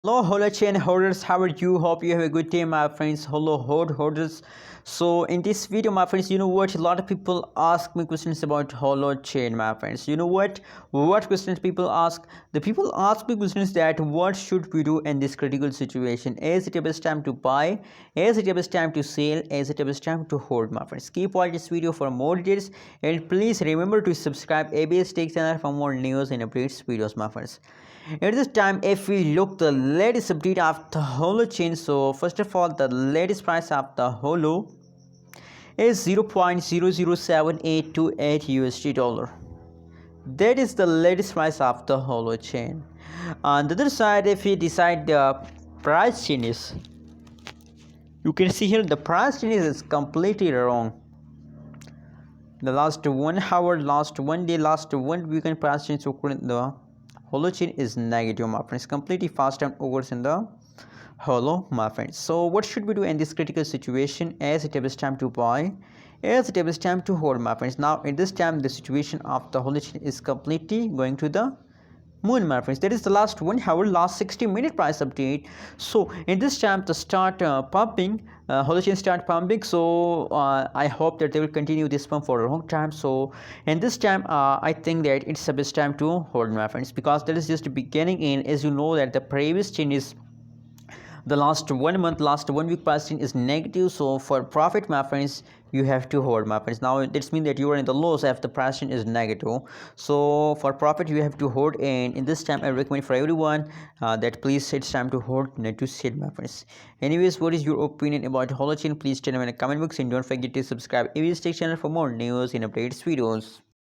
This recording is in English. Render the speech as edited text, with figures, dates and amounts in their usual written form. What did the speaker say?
Hello, Holochain holders. How are you? Hope you have a good day, my friends. Hello, holders. So, in this video, my friends, you know what? A lot of people ask me questions about Holochain, my friends. You know what? What questions people ask? The people ask me questions that what should we do in this critical situation? Is it the best time to buy? Is it the best time to sell? Is it the best time to hold, my friends? Keep watching this video for more details, and please remember to subscribe ABS Tech channel for more news and updates videos, my friends. At this time, if we look the latest update of the Holochain, so first of all, the latest price of the Holo is 0.007828 USD dollar. That is the latest price of the Holochain. On the other side, if we decide the price changes, you can see here the price changes is completely wrong. The last 1 hour, last 1 day, last 1 weekend price change occurred in the Holochain is negative, my friends. Completely fast time overs in the Holo, my friends. So what should we do in this critical situation? As it is time to buy, as it is time to hold, my friends. Now in this time, the situation of the Holochain is completely going to the moon, my friends. That is the last 1 hour, last 60-minute price update. So in this time, the start pumping, Holochain start pumping. So I hope that they will continue this pump for a long time. So in this time, I think that it's the best time to hold, my friends, because that is just the beginning. In, as you know, that the previous chain is the last 1 month, last 1 week pricing is negative. So for profit, my friends, you have to hold, my friends. Now this means that you are in the loss if the pricing is negative. So for profit, you have to hold, and in this time I recommend for everyone that please it's time to hold, not to sell, my friends. Anyways, what is your opinion about Holochain? Please tell me in the comment box, and don't forget to subscribe AVS Tech channel for more news and updates videos.